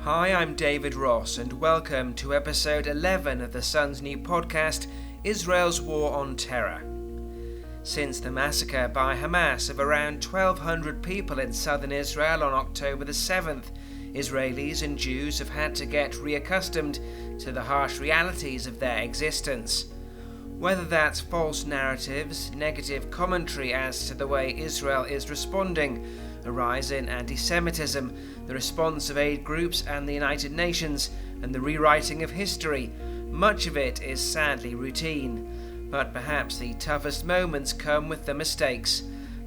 Hi, I'm David Ross, and welcome to episode 11 of the Sun's new podcast, Israel's War on Terror. Since the massacre by Hamas of around 1,200 people in southern Israel on October the 7th, Israelis and Jews have had to get reaccustomed to the harsh realities of their existence. Whether that's false narratives, negative commentary as to the way Israel is responding, a rise in anti-Semitism, the response of aid groups and the United Nations, and the rewriting of history, much of it is sadly routine. But perhaps the toughest moments come with the mistakes.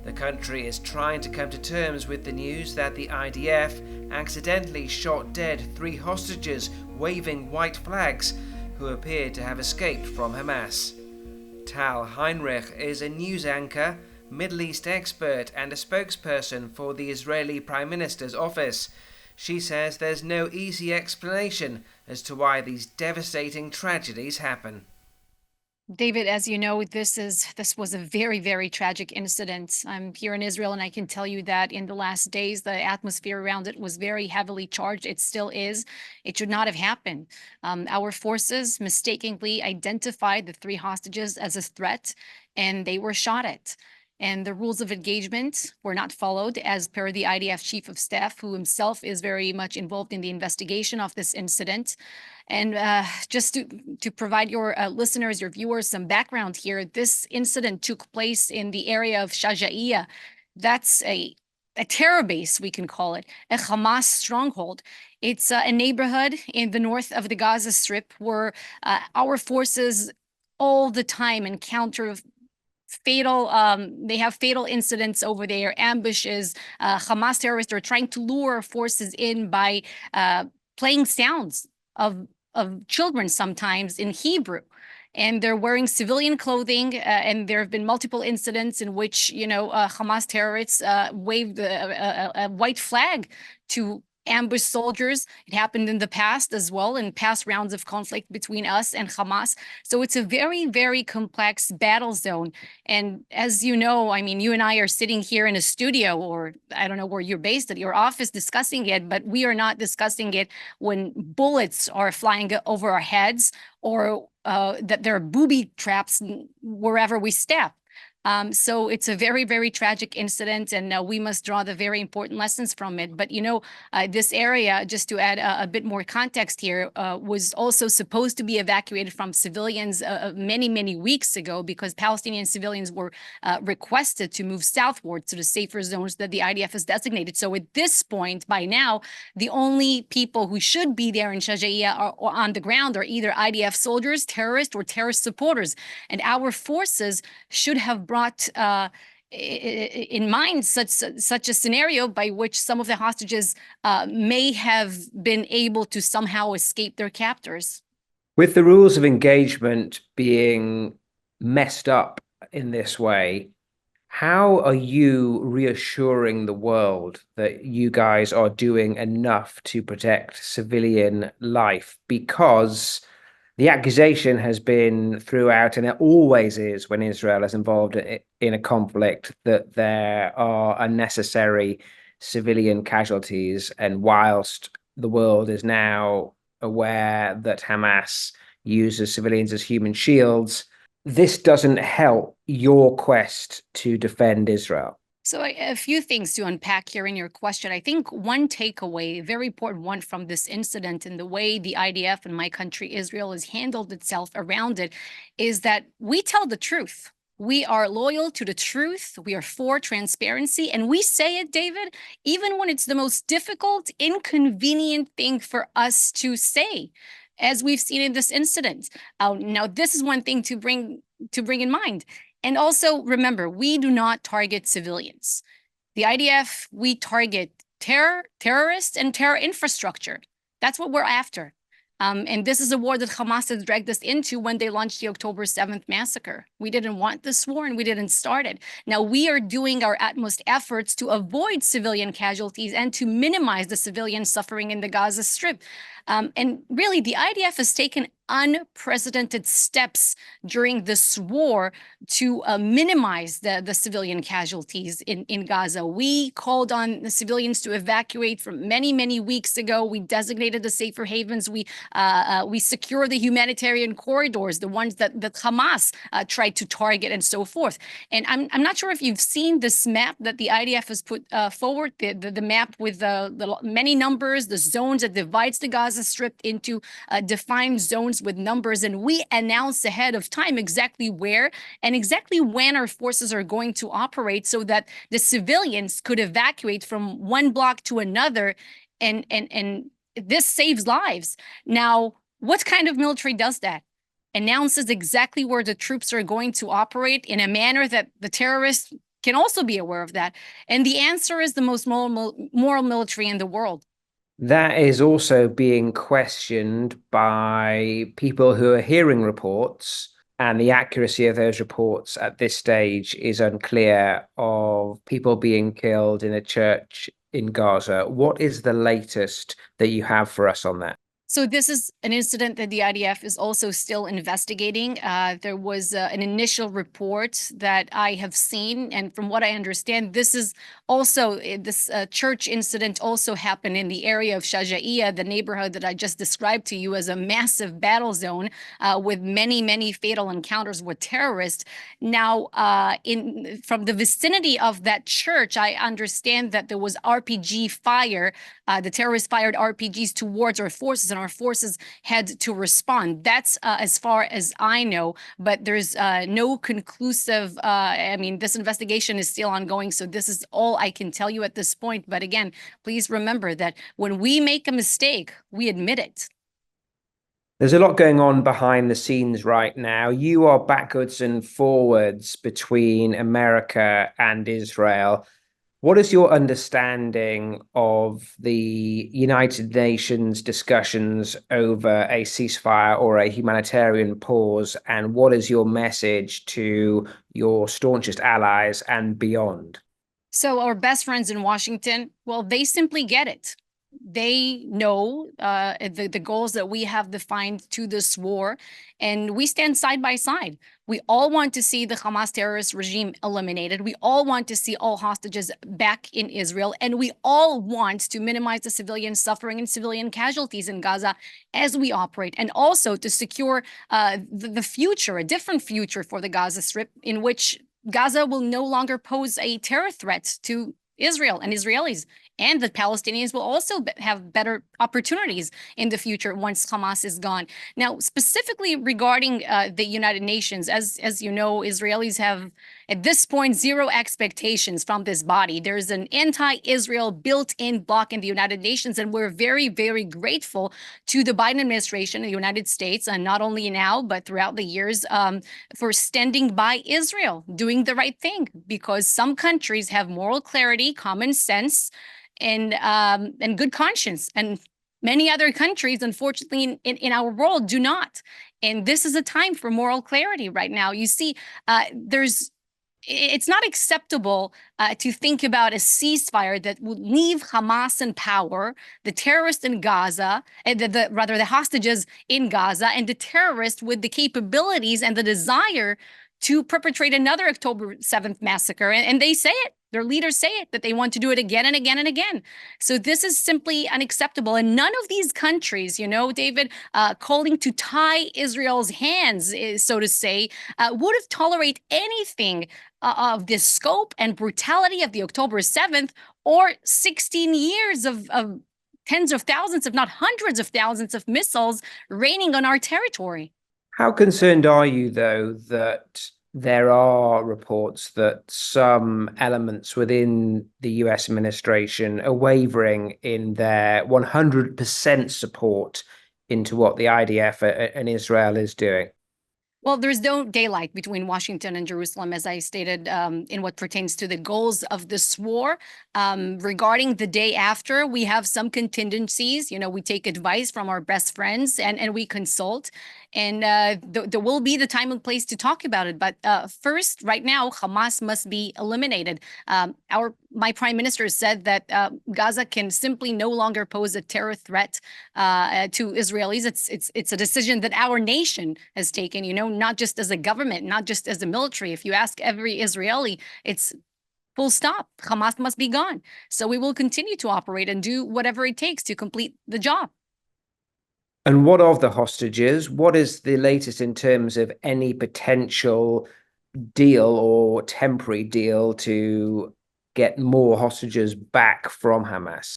The country is trying to come to terms with the news that the IDF accidentally shot dead 3 hostages waving white flags who appeared to have escaped from Hamas. Tal Heinrich is a news anchor, Middle East expert and a spokesperson for the Israeli Prime Minister's office. She says there's no easy explanation as to why these devastating tragedies happen. David, as you know, this was a very, very tragic incident. I'm here in Israel, and I can tell you that in the last days, the atmosphere around it was very heavily charged. It still is. It should not have happened. Our forces mistakenly identified the 3 hostages as a threat, and they were shot at. And the rules of engagement were not followed, as per the IDF chief of staff, who himself is very much involved in the investigation of this incident. And just to provide your listeners, your viewers, some background here, this incident took place in the area of Shajaiya. That's a terror base, we can call it, a Hamas stronghold. It's a neighborhood in the north of the Gaza Strip where our forces all the time encounter they have fatal incidents over there, ambushes. Hamas terrorists are trying to lure forces in by playing sounds of children sometimes in Hebrew. And they're wearing civilian clothing, and there have been multiple incidents in which, Hamas terrorists waved a white flag to ambush soldiers. It happened in the past as well, in past rounds of conflict between us and Hamas. So it's a very, very complex battle zone. And as you know, I mean, you and I are sitting here in a studio, or I don't know where you're based at your office, discussing it, but we are not discussing it when bullets are flying over our heads, or that there are booby traps wherever we step. So it's a very, very tragic incident, and we must draw the very important lessons from it. But, this area, just to add a bit more context here, was also supposed to be evacuated from civilians many, many weeks ago, because Palestinian civilians were requested to move southward to the safer zones that the IDF has designated. So at this point, by now, the only people who should be there in Shajaiya are on the ground are either IDF soldiers, terrorists, or terrorist supporters. And our forces should have brought in mind such a scenario by which some of the hostages may have been able to somehow escape their captors. With the rules of engagement being messed up in this way, how are you reassuring the world that you guys are doing enough to protect civilian life? Because the accusation has been throughout, and it always is when Israel is involved in a conflict, that there are unnecessary civilian casualties. And whilst the world is now aware that Hamas uses civilians as human shields, this doesn't help your quest to defend Israel. So a few things to unpack here in your question. I think one takeaway, a very important one from this incident and the way the IDF and my country, Israel, has handled itself around it, is that we tell the truth. We are loyal to the truth. We are for transparency. And we say it, David, even when it's the most difficult, inconvenient thing for us to say, as we've seen in this incident. Now, this is one thing to bring in mind. And also, remember, we do not target civilians. The IDF, we target terrorists, and terror infrastructure. That's what we're after. And this is a war that Hamas has dragged us into when they launched the October 7th massacre. We didn't want this war, and we didn't start it. Now, we are doing our utmost efforts to avoid civilian casualties and to minimize the civilian suffering in the Gaza Strip. And really, the IDF has taken unprecedented steps during this war to minimize the civilian casualties in Gaza. We called on the civilians to evacuate from many weeks ago. We designated the safer havens. We secure the humanitarian corridors, the ones that the Hamas tried to target and so forth. And I'm not sure if you've seen this map that the IDF has put forward, the map with the many numbers, the zones that divides the Gaza Strip into defined zones with numbers. And we announced ahead of time exactly where and exactly when our forces are going to operate so that the civilians could evacuate from one block to another. And this saves lives. Now, what kind of military does that? Announces exactly where the troops are going to operate in a manner that the terrorists can also be aware of that. And the answer is the most moral military in the world. That is also being questioned by people who are hearing reports, and the accuracy of those reports at this stage is unclear, of people being killed in a church in Gaza. What is the latest that you have for us on that? So this is an incident that the IDF is also still investigating. There was an initial report that I have seen, and from what I understand, this is also this church incident also happened in the area of Shajaiya, the neighborhood that I just described to you as a massive battle zone with many fatal encounters with terrorists. Now, from the vicinity of that church, I understand that there was RPG fire. The terrorists fired RPGs towards our forces, and our forces had to respond. That's as far as I know, but there's no conclusive, I mean, this investigation is still ongoing, so this is all I can tell you at this point. But again, please remember that when we make a mistake, we admit it. There's a lot going on behind the scenes right now. You are backwards and forwards between America and Israel. What is your understanding of the United Nations discussions over a ceasefire or a humanitarian pause? And what is your message to your staunchest allies and beyond? So our best friends in Washington, well, they simply get it. They know the goals that we have defined to this war, and we stand side by side. We all want to see the Hamas terrorist regime eliminated. We all want to see all hostages back in Israel, and we all want to minimize the civilian suffering and civilian casualties in Gaza as we operate, and also to secure the future, a different future for the Gaza Strip, in which Gaza will no longer pose a terror threat to Israel and Israelis. And the Palestinians will also have better opportunities in the future once Hamas is gone. Now, specifically regarding the United Nations, as you know, Israelis have at this point zero expectations from this body. There's an anti-Israel built-in bloc in the United Nations, and we're very grateful to the Biden administration in the United States, and not only now but throughout the years, for standing by Israel, doing the right thing, because some countries have moral clarity, common sense, and good conscience, and many other countries, unfortunately, in our world do not. And this is a time for moral clarity right now. You see, it's not acceptable to think about a ceasefire that would leave Hamas in power, the terrorists in Gaza, and rather the hostages in Gaza, and the terrorists with the capabilities and the desire to perpetrate another October 7th massacre. And they say it. Their leaders say it, that they want to do it again and again and again. So this is simply unacceptable. And none of these countries, you know, David, calling to tie Israel's hands, so to say, would have tolerated anything of the scope and brutality of the October 7th or 16 years of tens of thousands, if not hundreds of thousands of missiles raining on our territory. How concerned are you, though, that there are reports that some elements within the US administration are wavering in their 100% support into what the IDF and Israel is doing? Well, there's no daylight between Washington and Jerusalem, as I stated, in what pertains to the goals of this war. Regarding the day after, we have some contingencies. You know, we take advice from our best friends and we consult. And there will be the time and place to talk about it. But first, right now, Hamas must be eliminated. My prime minister said that Gaza can simply no longer pose a terror threat to Israelis. It's a decision that our nation has taken, not just as a government, not just as a military. If you ask every Israeli, it's full stop. Hamas must be gone. So we will continue to operate and do whatever it takes to complete the job. And what of the hostages? What is the latest in terms of any potential deal or temporary deal to get more hostages back from Hamas?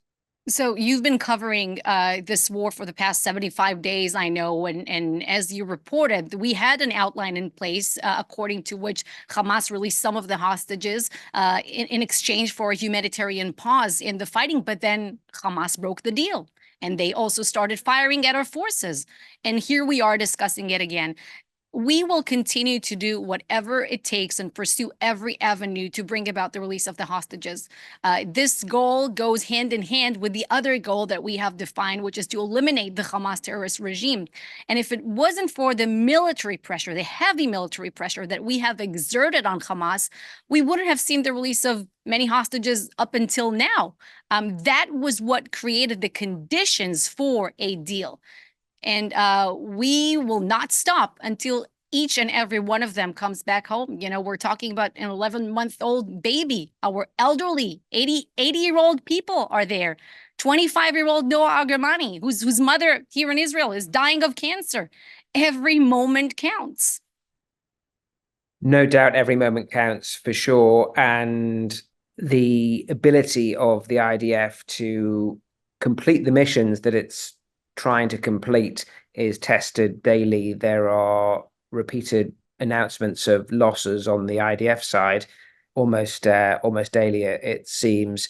So you've been covering this war for the past 75 days, I know, and as you reported, we had an outline in place according to which Hamas released some of the hostages in exchange for a humanitarian pause in the fighting, but then Hamas broke the deal. And they also started firing at our forces. And here we are discussing it again. We will continue to do whatever it takes and pursue every avenue to bring about the release of the hostages. This goal goes hand in hand with the other goal that we have defined, which is to eliminate the Hamas terrorist regime. And if it wasn't for the military pressure, the heavy military pressure that we have exerted on Hamas, we wouldn't have seen the release of many hostages up until now. That was what created the conditions for a deal. And we will not stop until each and every one of them comes back home. We're talking about an 11-month-old baby. Our elderly, 80-year-old people are there. 25-year-old Noah Agamani, whose mother here in Israel is dying of cancer. Every moment counts. No doubt every moment counts for sure. And the ability of the IDF to complete the missions that it's trying to complete is tested daily. There are repeated announcements of losses on the IDF side, almost daily, it seems.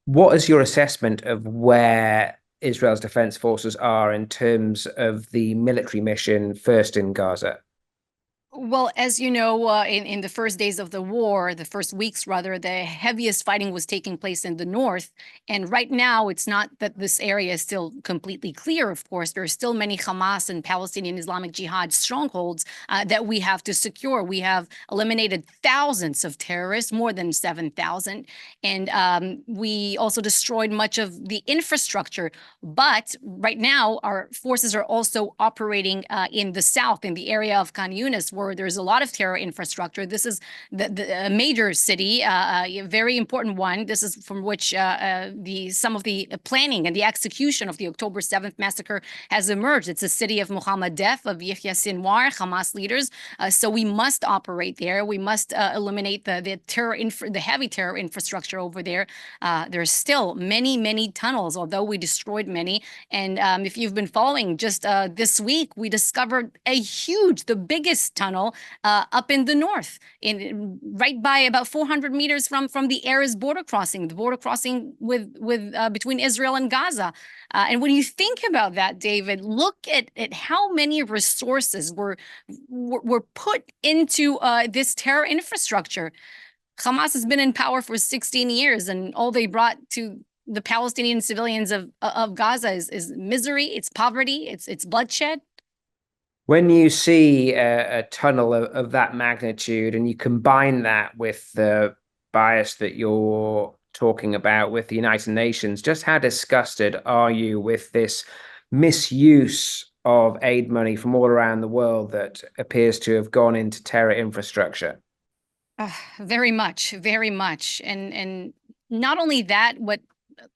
What is your assessment of where Israel's defense forces are in terms of the military mission first in Gaza? Well, as you know, in the first days of the war, the first weeks rather, the heaviest fighting was taking place in the north. And right now, it's not that this area is still completely clear, of course. There are still many Hamas and Palestinian Islamic Jihad strongholds that we have to secure. We have eliminated thousands of terrorists, more than 7,000. And we also destroyed much of the infrastructure. But right now, our forces are also operating in the south, in the area of Khan Yunis, where there's a lot of terror infrastructure. This is the major city, a very important one. This is from which some of the planning and the execution of the October 7th massacre has emerged. It's a city of Mohammed Def, of Yahya Sinwar, Hamas leaders. So we must operate there. We must eliminate the heavy terror infrastructure over there. There's still many tunnels, although we destroyed many. And if you've been following, just this week, we discovered the biggest tunnel up in the north, right by about 400 meters from the Erez border crossing, the border crossing with between Israel and Gaza. And when you think about that, David, look at how many resources were put into this terror infrastructure. Hamas has been in power for 16 years, and all they brought to the Palestinian civilians of Gaza is misery, it's poverty, it's bloodshed. When you see a tunnel of that magnitude and you combine that with the bias that you're talking about with the United Nations, just how disgusted are you with this misuse of aid money from all around the world that appears to have gone into terror infrastructure? Very much, very much. And not only that, what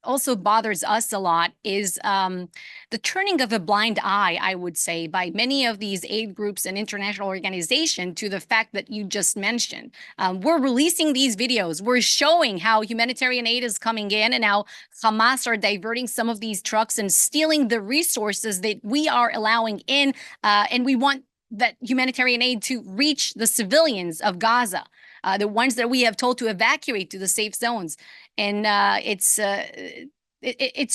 also bothers us a lot is the turning of a blind eye, I would say, by many of these aid groups and international organizations to the fact that you just mentioned. We're releasing these videos. We're showing how humanitarian aid is coming in and how Hamas are diverting some of these trucks and stealing the resources that we are allowing in. And we want that humanitarian aid to reach the civilians of Gaza, the ones that we have told to evacuate to the safe zones. And it's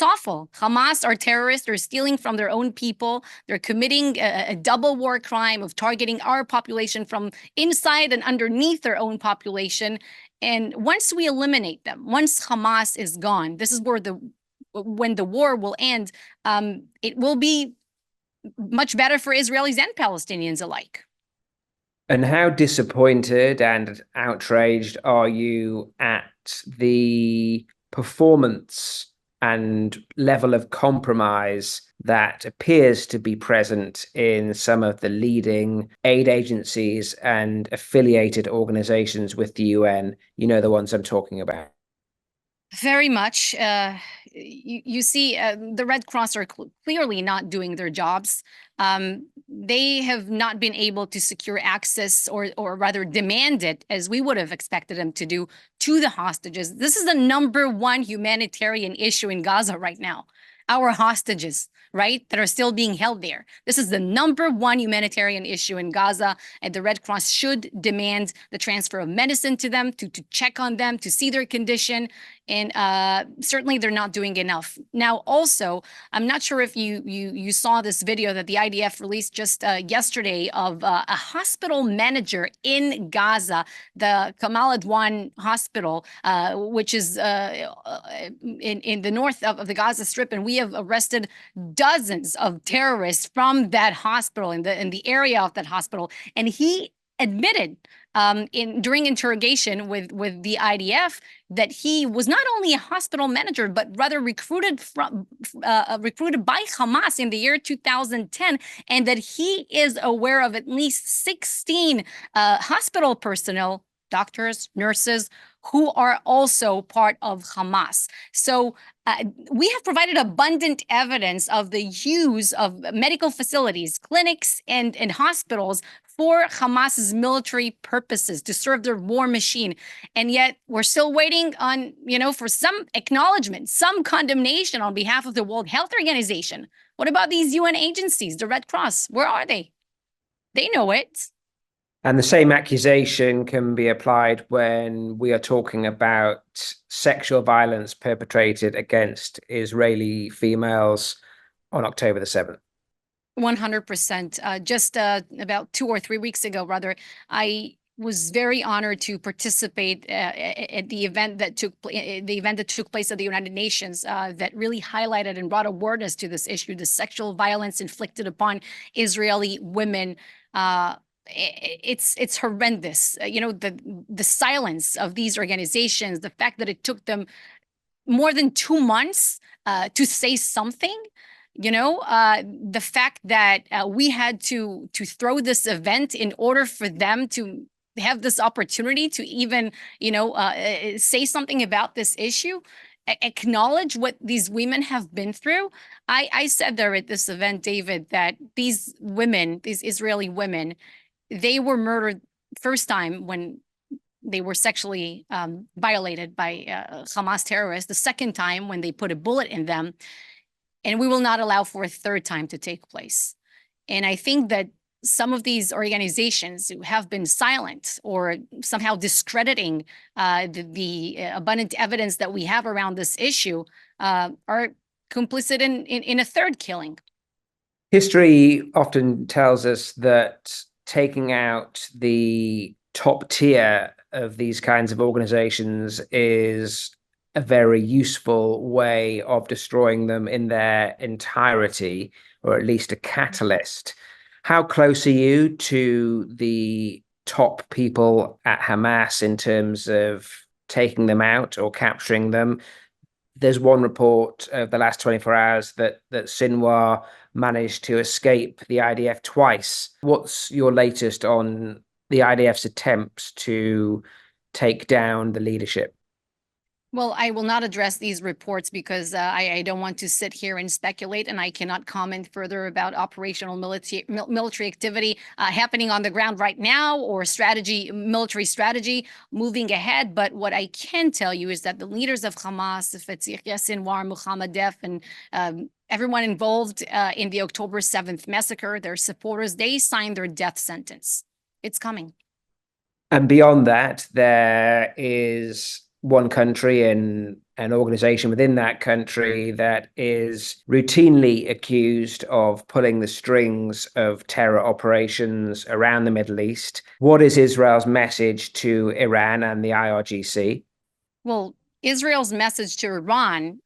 awful. Hamas are terrorists. They're stealing from their own people. They're committing a double war crime of targeting our population from inside and underneath their own population. And once we eliminate them, once Hamas is gone, this is where when the war will end. It will be much better for Israelis and Palestinians alike. And how disappointed and outraged are you at the performance and level of compromise that appears to be present in some of the leading aid agencies and affiliated organizations with the UN? You know the ones I'm talking about. Very much. You see, the Red Cross are clearly not doing their jobs. They have not been able to secure access, or rather demand it, as we would have expected them to do, to the hostages. This is the #1 humanitarian issue in Gaza right now. Our hostages, right, that are still being held there. This is the #1 humanitarian issue in Gaza, and the Red Cross should demand the transfer of medicine to them, to check on them, to see their condition. And certainly they're not doing enough. Now, also, I'm not sure if you saw this video that the IDF released just yesterday of a hospital manager in Gaza, the Kamal Adwan Hospital, which is in the north of the Gaza Strip, and we have arrested dozens of terrorists from that hospital, in the area of that hospital, and he admitted during interrogation with the IDF that he was not only a hospital manager, but rather recruited by Hamas in the year 2010, and that he is aware of at least 16 hospital personnel, doctors, nurses, who are also part of Hamas. So we have provided abundant evidence of the use of medical facilities, clinics, and hospitals for Hamas's military purposes, to serve their war machine. And yet we're still waiting on, for some acknowledgement, some condemnation on behalf of the World Health Organization. What about these UN agencies, the Red Cross? Where are they? They know it. And the same accusation can be applied when we are talking about sexual violence perpetrated against Israeli females on October the 7th. 100%. Just about 2 or 3 weeks ago, rather, I was very honored to participate at the event that took place at the United Nations, that really highlighted and brought awareness to this issue, the sexual violence inflicted upon Israeli women. It's horrendous. The silence of these organizations, the fact that it took them more than 2 months to say something. The fact that we had to throw this event in order for them to have this opportunity to even, say something about this issue, acknowledge what these women have been through. I said there at this event, David, that these women, these Israeli women, they were murdered first time when they were sexually violated by Hamas terrorists, the second time when they put a bullet in them, and we will not allow for a third time to take place. And I think that some of these organizations who have been silent or somehow discrediting the abundant evidence that we have around this issue are complicit in a third killing. History often tells us that taking out the top tier of these kinds of organizations is a very useful way of destroying them in their entirety, or at least a catalyst. How close are you to the top people at Hamas in terms of taking them out or capturing them? There's one report of the last 24 hours that Sinwar managed to escape the IDF twice. What's your latest on the IDF's attempts to take down the leadership? Well, I will not address these reports because I don't want to sit here and speculate, and I cannot comment further about operational military activity happening on the ground right now, or military strategy moving ahead. But what I can tell you is that the leaders of Hamas, Fatzir Sinwar, Mohammed Def, and everyone involved in the October 7th massacre, their supporters, they signed their death sentence. It's coming. And beyond that, there is one country and an organization within that country that is routinely accused of pulling the strings of terror operations around the Middle East. What is Israel's message to Iran and the IRGC? Well, Israel's message to Iran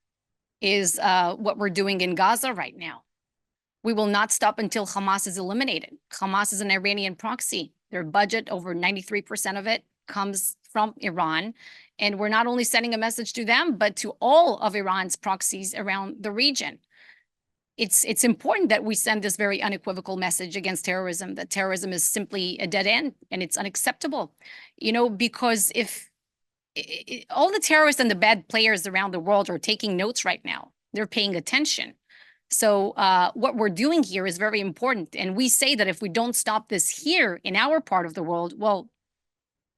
is what we're doing in Gaza right now. We will not stop until Hamas is eliminated. Hamas is an Iranian proxy. Their budget, over 93% of it, comes from Iran. And we're not only sending a message to them, but to all of Iran's proxies around the region. It's important that we send this very unequivocal message against terrorism, that terrorism is simply a dead end and it's unacceptable. Because if all the terrorists and the bad players around the world are taking notes right now, they're paying attention. So what we're doing here is very important. And we say that if we don't stop this here in our part of the world, well,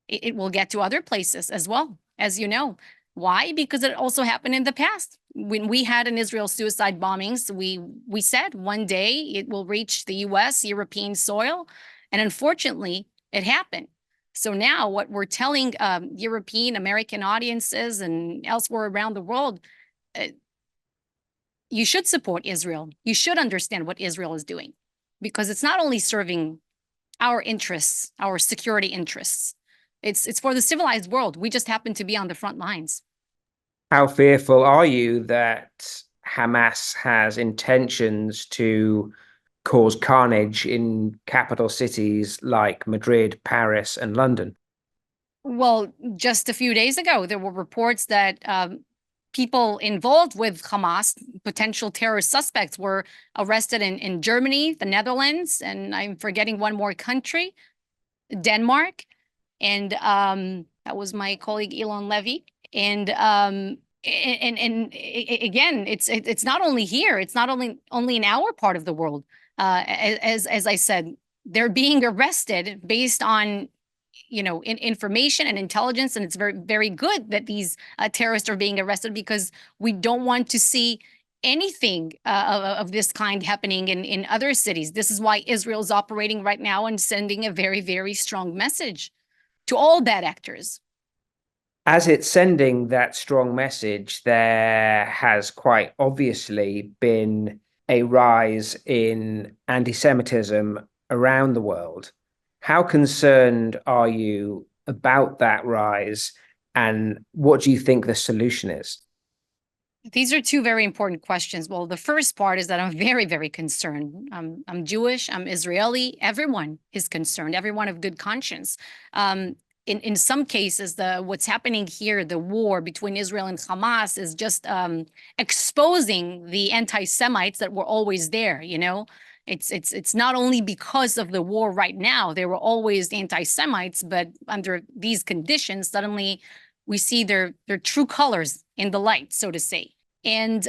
it will get to other places as well, as you know. Why? Because it also happened in the past. When we had in Israel suicide bombings, we said one day it will reach the US, European soil. And unfortunately, it happened. So now what we're telling European, American audiences and elsewhere around the world, you should support Israel. You should understand what Israel is doing, because it's not only serving our interests, our security interests. It's for the civilized world. We just happen to be on the front lines. How fearful are you that Hamas has intentions to cause carnage in capital cities like Madrid, Paris, and London? Well, just a few days ago, there were reports that people involved with Hamas, potential terrorist suspects, were arrested in Germany, the Netherlands, and I'm forgetting one more country, Denmark. And that was my colleague Elon Levy. And again, it's not only here, it's not only in our part of the world. As I said, they're being arrested based on information and intelligence, and it's very, very good that these terrorists are being arrested, because we don't want to see anything of this kind happening in other cities. This is why Israel is operating right now and sending a very, very strong message to all bad actors. As it's sending that strong message, there has quite obviously been a rise in anti-Semitism around the world. How concerned are you about that rise, and what do you think the solution is? These are two very important questions. Well, the first part is that I'm very, very concerned. I'm Jewish, I'm Israeli. Everyone is concerned, everyone of good conscience. In some cases, what's happening here, the war between Israel and Hamas, is just exposing the anti-Semites that were always there. It's not only because of the war right now, there were always anti-Semites, but under these conditions, suddenly we see their true colors in the light, so to say. And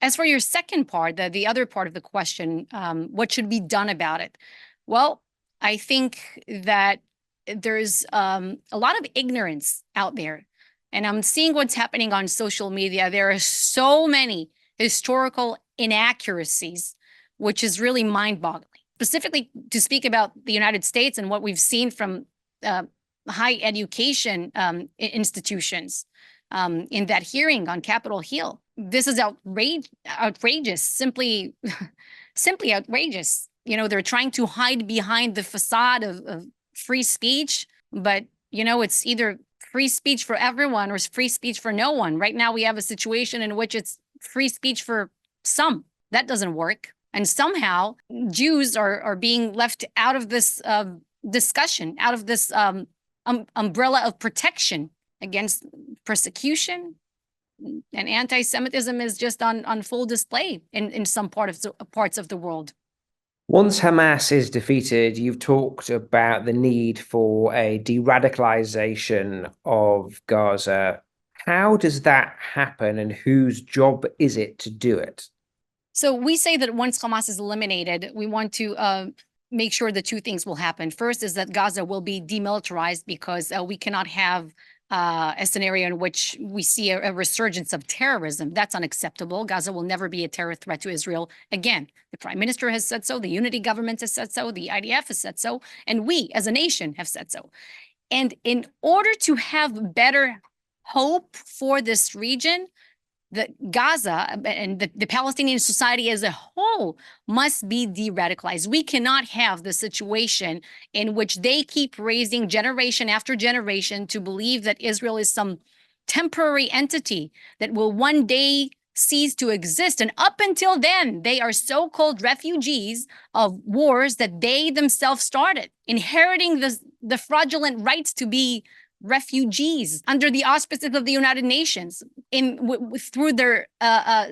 as for your second part, the other part of the question, what should be done about it? Well, I think that there's a lot of ignorance out there. And I'm seeing what's happening on social media. There are so many historical inaccuracies, which is really mind-boggling. Specifically, to speak about the United States and what we've seen from high education institutions in that hearing on Capitol Hill. This is outrageous, simply outrageous. They're trying to hide behind the facade of free speech, but it's either free speech for everyone or free speech for no one. Right now, we have a situation in which it's free speech for some. That doesn't work. And somehow Jews are being left out of this discussion, out of this umbrella of protection against persecution. And anti-Semitism is just on full display in some parts of the world. Once Hamas is defeated, you've talked about the need for a de-radicalization of Gaza. How does that happen, and whose job is it to do it? So we say that once Hamas is eliminated, we want to make sure that two things will happen. First is that Gaza will be demilitarized, because we cannot have a scenario in which we see a resurgence of terrorism. That's unacceptable. Gaza will never be a terror threat to Israel again. The prime minister has said so, the unity government has said so, the IDF has said so, and we as a nation have said so. And in order to have better hope for this region, that Gaza and the Palestinian society as a whole must be de-radicalized. We cannot have the situation in which they keep raising generation after generation to believe that Israel is some temporary entity that will one day cease to exist. And up until then, they are so-called refugees of wars that they themselves started, inheriting the fraudulent rights to be refugees under the auspices of the United Nations through their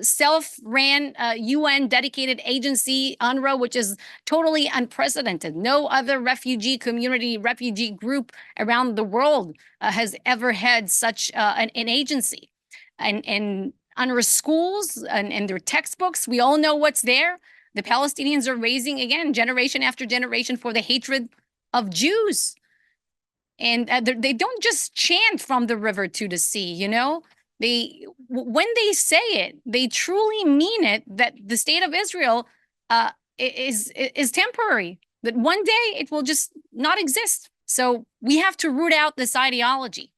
self-ran UN dedicated agency, UNRWA, which is totally unprecedented. No other refugee community, refugee group around the world has ever had such an agency. And UNRWA schools and their textbooks, we all know what's there. The Palestinians are raising, again, generation after generation for the hatred of Jews. And they don't just chant from the river to the sea, you know? When they say it, they truly mean it, that the state of Israel is temporary, that one day it will just not exist. So we have to root out this ideology.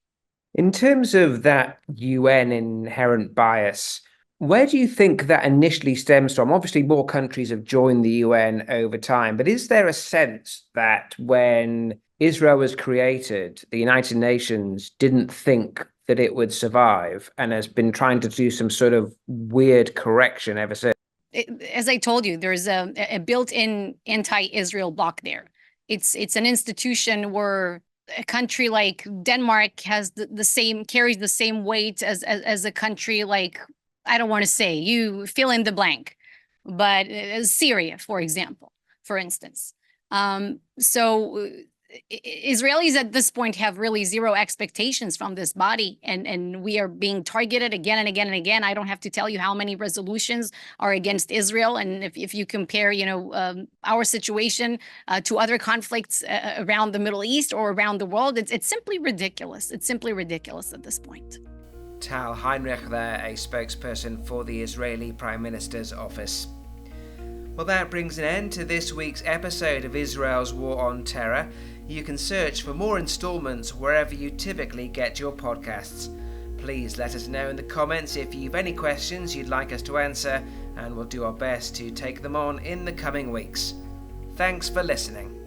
In terms of that UN inherent bias, where do you think that initially stems from? Obviously, more countries have joined the UN over time, but is there a sense that when Israel was created, the United Nations didn't think that it would survive and has been trying to do some sort of weird correction ever since? As I told you, there's a built-in anti-Israel bloc there. It's an institution where a country like Denmark has carries the same weight as a country like, I don't want to say, you fill in the blank, but Syria, for instance. So Israelis at this point have really zero expectations from this body, and we are being targeted again and again and again. I don't have to tell you how many resolutions are against Israel, and if you compare, our situation to other conflicts around the Middle East or around the world, it's simply ridiculous. It's simply ridiculous at this point. Tal Heinrich there, a spokesperson for the Israeli Prime Minister's office. Well, that brings an end to this week's episode of Israel's War on Terror. You can search for more installments wherever you typically get your podcasts. Please let us know in the comments if you've any questions you'd like us to answer, and we'll do our best to take them on in the coming weeks. Thanks for listening.